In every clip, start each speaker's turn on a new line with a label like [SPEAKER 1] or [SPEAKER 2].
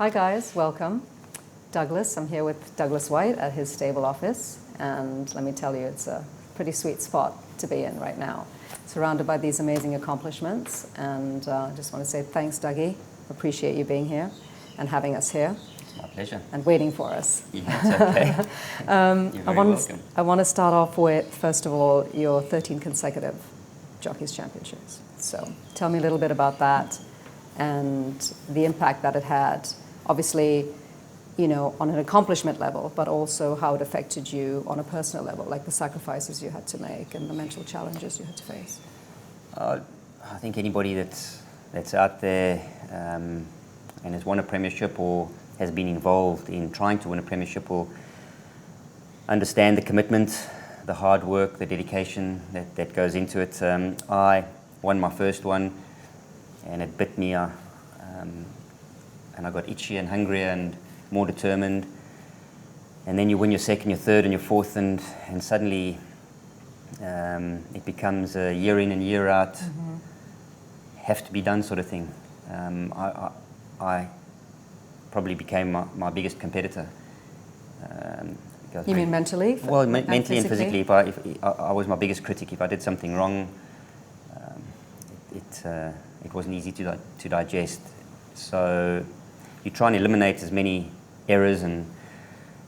[SPEAKER 1] Hi guys, welcome. Douglas, I'm here with Douglas Whyte at his stable office, and let me tell you, it's a pretty sweet spot to be in right now. Surrounded by these amazing accomplishments, and I just want to say thanks, Dougie. Appreciate you being here and having us here.
[SPEAKER 2] It's my pleasure.
[SPEAKER 1] And waiting for us.
[SPEAKER 2] Yeah, it's okay. You're very welcome.
[SPEAKER 1] I want to start off with, first of all, your 13 consecutive Jockeys Championships. So tell me a little bit about that and the impact that it had. Obviously, you know, on an accomplishment level, but also how it affected you on a personal level, like the sacrifices you had to make and the mental challenges you had to face.
[SPEAKER 2] I think anybody that's out there and has won a premiership or has been involved in trying to win a premiership will understand the commitment, the hard work, the dedication that goes into it. I won my first one, and it bit me, and I got itchy and hungrier and more determined. And then you win your second, your third, and your fourth, and suddenly it becomes a year in and year out, have to be done sort of thing. I probably became my biggest competitor.
[SPEAKER 1] You mean mentally?
[SPEAKER 2] Well, mentally and physically. If I was my biggest critic. If I did something wrong, it wasn't easy to digest. So you try and eliminate as many errors and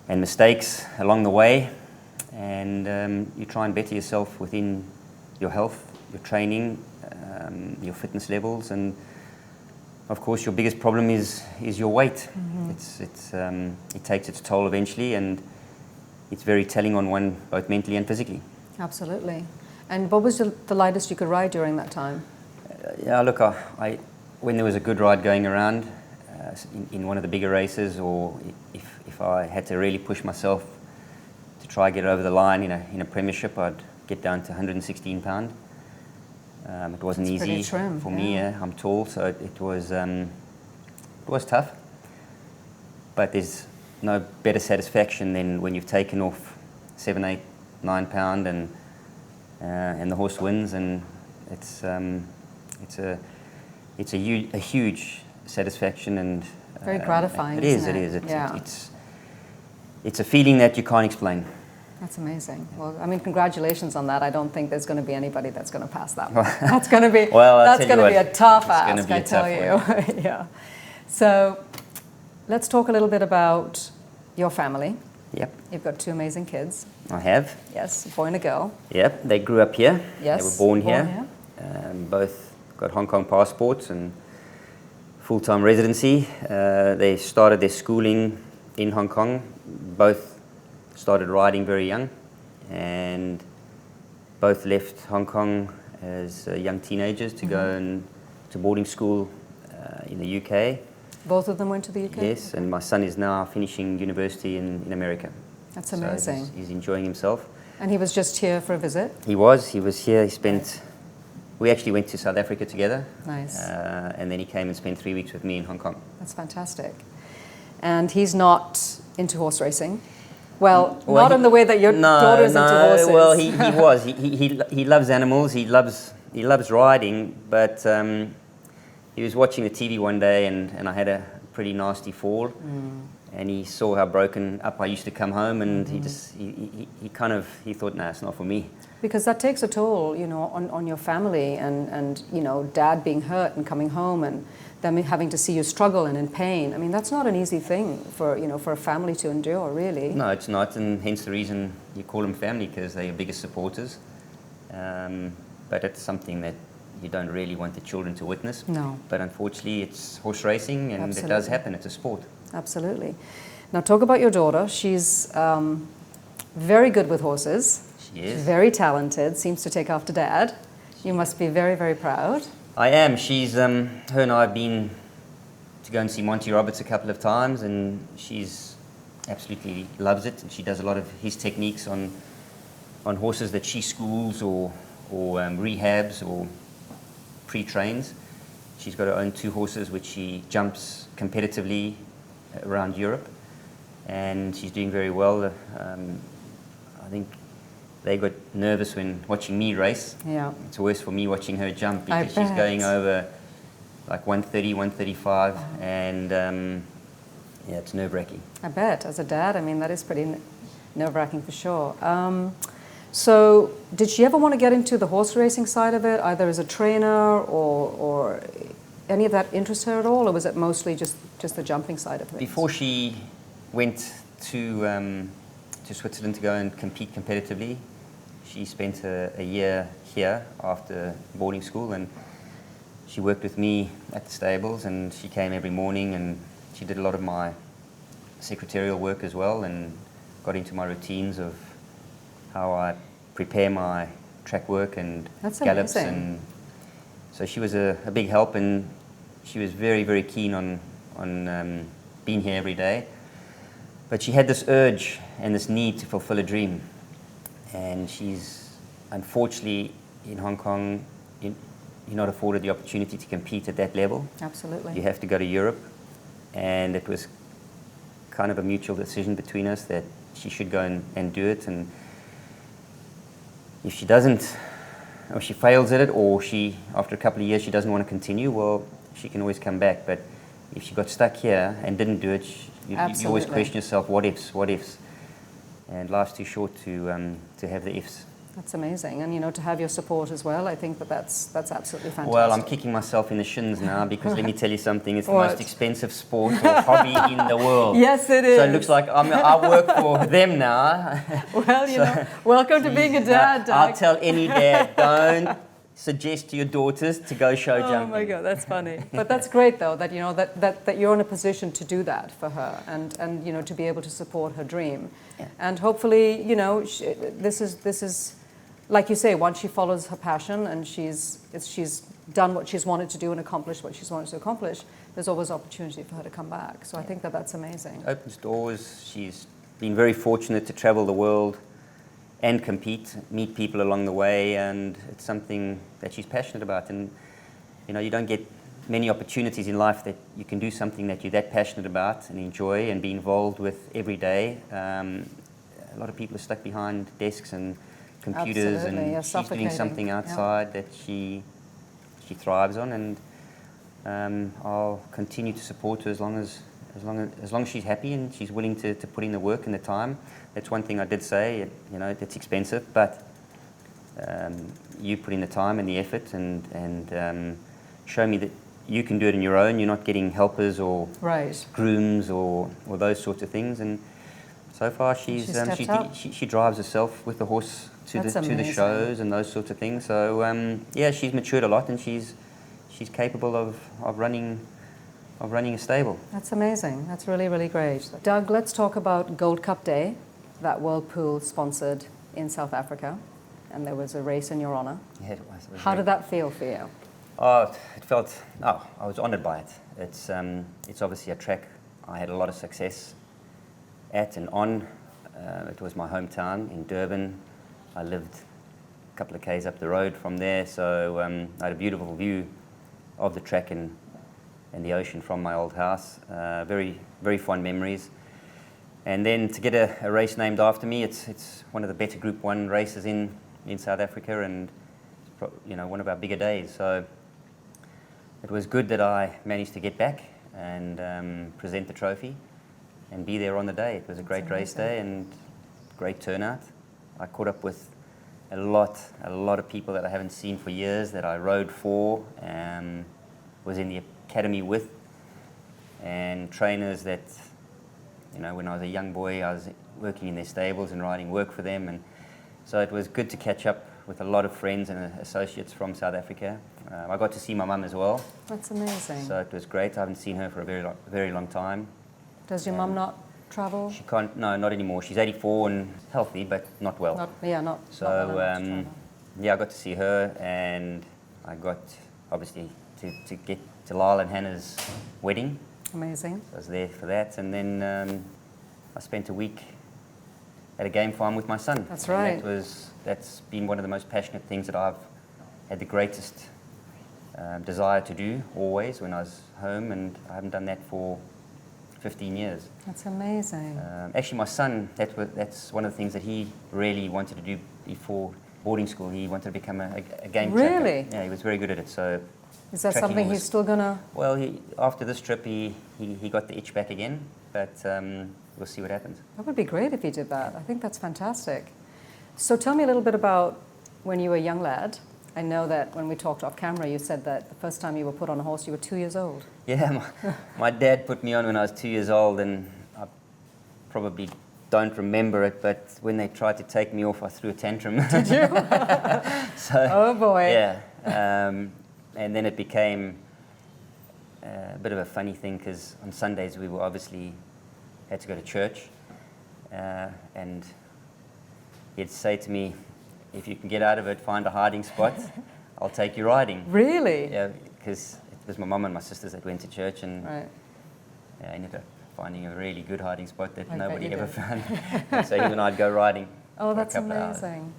[SPEAKER 2] mistakes along the way, and you try and better yourself within your health, your training, your fitness levels, and of course your biggest problem is your weight. It takes its toll eventually, and it's very telling on one, both mentally and physically.
[SPEAKER 1] Absolutely. And what was the lightest you could ride during that time?
[SPEAKER 2] Yeah, look, when there was a good ride going around in one of the bigger races, or if I had to really push myself to try and get over the line in a premiership, I'd get down to 116 pound. It wasn't
[SPEAKER 1] That's
[SPEAKER 2] easy
[SPEAKER 1] trim,
[SPEAKER 2] for me. I'm tall, so it was tough. But there's no better satisfaction than when you've taken off 7, 8, 9 pound and the horse wins, and it's a huge satisfaction, and
[SPEAKER 1] very gratifying.
[SPEAKER 2] It is. It's a feeling that you can't explain.
[SPEAKER 1] That's amazing. Well, I mean, congratulations on that. I don't think there's going to be anybody that's going to pass that one. That's going to be a tough ask, I tell you. Yeah. So let's talk a little bit about your family.
[SPEAKER 2] Yep.
[SPEAKER 1] You've got 2 amazing kids.
[SPEAKER 2] I have.
[SPEAKER 1] Yes, a boy and a girl.
[SPEAKER 2] Yep. They grew up here.
[SPEAKER 1] Yes.
[SPEAKER 2] They were born here. Both got Hong Kong passports and full-time residency. They started their schooling in Hong Kong. Both started riding very young, and both left Hong Kong as young teenagers to go to boarding school in the UK.
[SPEAKER 1] Both of them went to the UK?
[SPEAKER 2] Yes, and my son is now finishing university in America.
[SPEAKER 1] That's amazing.
[SPEAKER 2] So he's enjoying himself.
[SPEAKER 1] And he was just here for a visit?
[SPEAKER 2] He was here. He spent... We actually went to South Africa together.
[SPEAKER 1] Nice.
[SPEAKER 2] And then he came and spent 3 weeks with me in Hong Kong.
[SPEAKER 1] That's fantastic. And he's not into horse racing? Well, not in the way that your daughter's into horses.
[SPEAKER 2] Well, he was. He loves animals. He loves riding. But he was watching the TV one day, and I had a pretty nasty fall. And he saw how broken up I used to come home, and he thought, nah, it's not for me.
[SPEAKER 1] Because that takes a toll, you know, on your family, and you know, dad being hurt and coming home, and them having to see you struggle and in pain. I mean, that's not an easy thing for a family to endure, really.
[SPEAKER 2] No, it's not, and hence the reason you call them family, because they're your biggest supporters. But it's something that you don't really want the children to witness.
[SPEAKER 1] No.
[SPEAKER 2] But unfortunately, it's horse racing, and
[SPEAKER 1] Absolutely.
[SPEAKER 2] It does happen. It's a sport.
[SPEAKER 1] Absolutely. Now, talk about your daughter. She's very good with horses.
[SPEAKER 2] She is.
[SPEAKER 1] She's very talented, seems to take after dad. You must be very, very proud.
[SPEAKER 2] I am. She's, her and I have been to go and see Monty Roberts a couple of times, and she's absolutely loves it. And she does a lot of his techniques on horses that she schools or rehabs or pre-trains. She's got her own 2 horses which she jumps competitively around Europe, and she's doing very well. I think they got nervous when watching me race.
[SPEAKER 1] Yeah.
[SPEAKER 2] It's worse for me watching her jump, because she's going over like 130, 135, and Yeah, it's nerve-wracking.
[SPEAKER 1] I bet. As a dad, I mean, that is pretty nerve-wracking for sure. So did she ever want to get into the horse racing side of it, either as a trainer or any of that interest her at all, or was it mostly just the jumping side of things?
[SPEAKER 2] Before she went to Switzerland to go and compete competitively, she spent a year here after boarding school, and she worked with me at the stables, and she came every morning, and she did a lot of my secretarial work as well, and got into my routines of how I prepare my track work and
[SPEAKER 1] That's
[SPEAKER 2] gallops.
[SPEAKER 1] amazing.
[SPEAKER 2] And so she was a big help, and she was very, very keen on being here every day. But she had this urge and this need to fulfill a dream. And she's, unfortunately, in Hong Kong, you're not afforded the opportunity to compete at that level.
[SPEAKER 1] Absolutely.
[SPEAKER 2] You have to go to Europe. And it was kind of a mutual decision between us that she should go and do it. And if she doesn't, or she fails at it, or she, after a couple of years, she doesn't want to continue, well, she can always come back. But if she got stuck here and didn't do it, you always question yourself, what ifs? And life's too short to have the ifs.
[SPEAKER 1] That's amazing. And, to have your support as well, I think that's absolutely fantastic.
[SPEAKER 2] Well, I'm kicking myself in the shins now because let me tell you something, it's the
[SPEAKER 1] What?
[SPEAKER 2] most expensive sport or hobby in the world.
[SPEAKER 1] Yes, it is.
[SPEAKER 2] So it looks like I work for them now.
[SPEAKER 1] Well, welcome to being a dad, Doug.
[SPEAKER 2] I'll tell any dad, don't suggest to your daughters to go show jumping.
[SPEAKER 1] Oh my God, that's funny. But that's great though, that that you're in a position to do that for her, and to be able to support her dream.
[SPEAKER 2] Yeah.
[SPEAKER 1] And hopefully, this is like you say, once she follows her passion and she's done what she's wanted to do and accomplished what she's wanted to accomplish, there's always opportunity for her to come back. So I think that's amazing.
[SPEAKER 2] Opens doors. She's been very fortunate to travel the world and compete, meet people along the way, and it's something that she's passionate about. And you don't get many opportunities in life that you can do something that you're that passionate about and enjoy and be involved with every day. A lot of people are stuck behind desks and computers.
[SPEAKER 1] Absolutely,
[SPEAKER 2] and
[SPEAKER 1] yeah,
[SPEAKER 2] she's doing
[SPEAKER 1] suffocating.
[SPEAKER 2] something outside that she thrives on, and I'll continue to support her as long as she's happy and she's willing to put in the work and the time. That's one thing I did say, it's expensive, but you put in the time and the effort and show me that you can do it on your own. You're not getting helpers or
[SPEAKER 1] Right.
[SPEAKER 2] grooms or those sorts of things. And so far she drives herself with the horse to
[SPEAKER 1] That's
[SPEAKER 2] the
[SPEAKER 1] amazing.
[SPEAKER 2] shows and those sorts of things. So she's matured a lot, and she's capable of running a stable.
[SPEAKER 1] That's amazing. That's really, really great. Doug, let's talk about Gold Cup Day that World Pool sponsored in South Africa, and there was a race in your honor.
[SPEAKER 2] Yeah, it was. It was
[SPEAKER 1] How did that feel for you?
[SPEAKER 2] Oh, I was honoured by it. It's obviously a track I had a lot of success at and on. It was my hometown in Durban. I lived a couple of k's up the road from there, so I had a beautiful view of the track and the ocean from my old house. Very, very fond memories. And then to get a race named after me, it's one of the better Group 1 races in South Africa, and one of our bigger days. So it was good that I managed to get back and present the trophy and be there on the day. It was a great race day and great turnout. I caught up with a lot of people that I haven't seen for years, that I rode for, was in the academy with, and trainers that, when I was a young boy, I was working in their stables and riding work for them. And so it was good to catch up with a lot of friends and associates from South Africa. I got to see my mum as well.
[SPEAKER 1] That's amazing.
[SPEAKER 2] So it was great. I haven't seen her for a very long time.
[SPEAKER 1] Does your mum not travel?
[SPEAKER 2] She can't, no, not anymore. She's 84 and healthy, but not well.
[SPEAKER 1] Not
[SPEAKER 2] So,
[SPEAKER 1] well enough to travel.
[SPEAKER 2] I got to see her, and I got, obviously, to get to Lyle and Hannah's wedding.
[SPEAKER 1] Amazing.
[SPEAKER 2] I was there for that, and then I spent a week at a game farm with my son.
[SPEAKER 1] That's right.
[SPEAKER 2] And that's been one of the most passionate things that I've had the greatest desire to do always when I was home, and I haven't done that for 15 years.
[SPEAKER 1] That's amazing.
[SPEAKER 2] Actually, my son, that's one of the things that he really wanted to do before boarding school. He wanted to become a game tracker.
[SPEAKER 1] Really?
[SPEAKER 2] Yeah, he was very good at it. So
[SPEAKER 1] Is that
[SPEAKER 2] tracking
[SPEAKER 1] something he's still gonna?
[SPEAKER 2] Well, after this trip, he got the itch back again. but we'll see what happens.
[SPEAKER 1] That would be great if you did that. I think that's fantastic. So tell me a little bit about when you were a young lad. I know that when we talked off camera, you said that the first time you were put on a horse, you were 2 years old.
[SPEAKER 2] Yeah, my dad put me on when I was 2 years old, and I probably don't remember it, but when they tried to take me off, I threw a tantrum.
[SPEAKER 1] Did you?
[SPEAKER 2] So,
[SPEAKER 1] oh boy.
[SPEAKER 2] Yeah, and then it became a bit of a funny thing, because on Sundays we were obviously had to go to church, and he'd say to me, if you can get out of it, find a hiding spot, I'll take you riding.
[SPEAKER 1] Really?
[SPEAKER 2] Yeah, because it was my mum and my sisters that went to church, and
[SPEAKER 1] Right.
[SPEAKER 2] yeah, I ended up finding a really good hiding spot that
[SPEAKER 1] I bet
[SPEAKER 2] nobody
[SPEAKER 1] you
[SPEAKER 2] ever
[SPEAKER 1] did.
[SPEAKER 2] found. So he and I'd go riding.
[SPEAKER 1] Oh,
[SPEAKER 2] for a
[SPEAKER 1] that's
[SPEAKER 2] couple of hours.
[SPEAKER 1] amazing.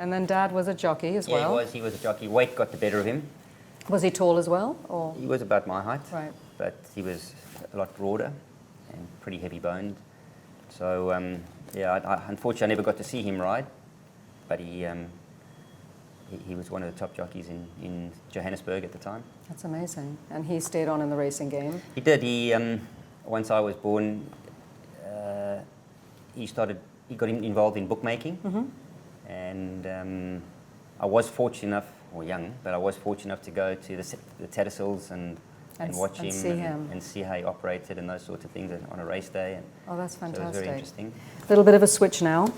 [SPEAKER 1] And then Dad was a jockey as
[SPEAKER 2] Yeah,
[SPEAKER 1] well.
[SPEAKER 2] he was a jockey. Weight got the better of him.
[SPEAKER 1] Was he tall as well? Or?
[SPEAKER 2] He was about my height,
[SPEAKER 1] Right.
[SPEAKER 2] but he was a lot broader and pretty heavy boned. So yeah, I unfortunately I never got to see him ride, but he was one of the top jockeys in Johannesburg at the time.
[SPEAKER 1] That's amazing. And he stayed on in the racing game.
[SPEAKER 2] He did. He once I was born, he got involved in bookmaking, and I was fortunate enough, or young, but I was fortunate enough to go to the Tattersalls and watch
[SPEAKER 1] and
[SPEAKER 2] him,
[SPEAKER 1] see him.
[SPEAKER 2] and see how he operated and those sorts of things on a race day. And
[SPEAKER 1] Oh, that's
[SPEAKER 2] so it was
[SPEAKER 1] fantastic.
[SPEAKER 2] very interesting.
[SPEAKER 1] A little bit of a switch now.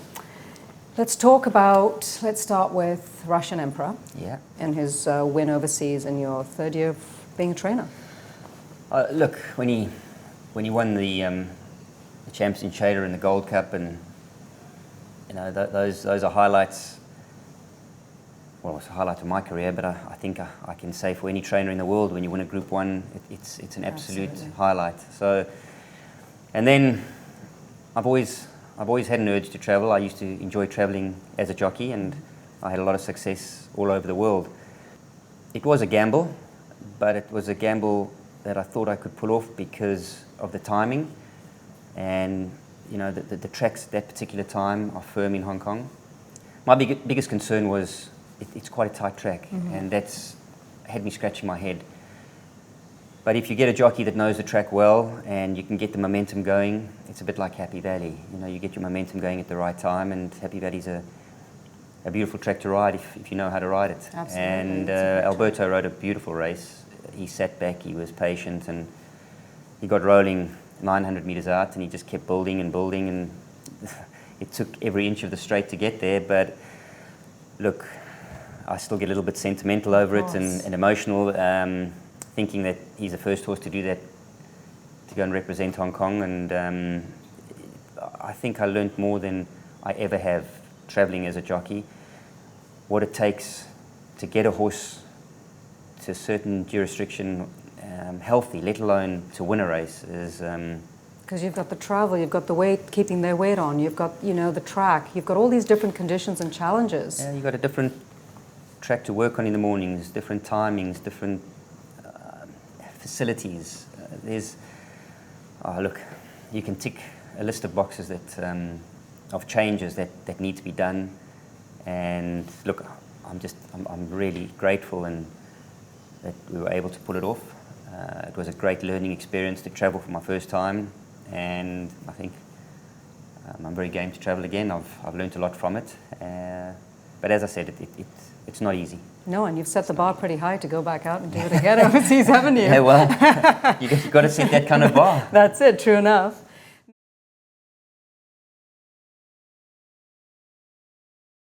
[SPEAKER 1] Let's start with Russian Emperor
[SPEAKER 2] Yeah.
[SPEAKER 1] and his win overseas in your third year of being a trainer.
[SPEAKER 2] Look, when he won the champions in Qatar and the Gold Cup, and you know those are highlights. Well, it's a highlight of my career, but I think I can say for any trainer in the world, when you win a Group 1, it's an absolute
[SPEAKER 1] Absolutely.
[SPEAKER 2] highlight. So, and then I've always had an urge to travel. I used to enjoy traveling as a jockey, and I had a lot of success all over the world. It was a gamble, but it was a gamble that I thought I could pull off because of the timing, and you know the tracks at that particular time are firm in Hong Kong. My biggest concern was it's quite a tight track, and that's had me scratching my head. But if you get a jockey that knows the track well and you can get the momentum going, it's a bit like Happy Valley. You know, you get your momentum going at the right time, and Happy Valley's a beautiful track to ride if you know how to ride it.
[SPEAKER 1] Absolutely.
[SPEAKER 2] And Alberto rode a beautiful race. He sat back, he was patient, and he got rolling 900 metres out, and he just kept building and building, and it took every inch of the straight to get there. But look, I still get a little bit sentimental over it and emotional, thinking that he's the first horse to do that, to go and represent Hong Kong. And I think I learnt more than I ever have travelling as a jockey. What it takes to get a horse to a certain jurisdiction healthy, let alone to win a race, is...
[SPEAKER 1] Because you've got the travel, you've got the weight, keeping their weight on, you've got, the track, you've got all these different conditions and challenges.
[SPEAKER 2] Yeah, you've got a different track to work on in the mornings, different timings, different facilities. Look, you can tick a list of boxes that of changes that need to be done, and look, I'm really grateful and that we were able to pull it off. It was a great learning experience to travel for my first time, and I think I'm very game to travel again. I've learnt a lot from it, but as I said, it's not easy.
[SPEAKER 1] No, and you've set the bar pretty high to go back out and do it again overseas, haven't you?
[SPEAKER 2] Yeah, well, you've got to set that kind of bar.
[SPEAKER 1] That's it, true enough.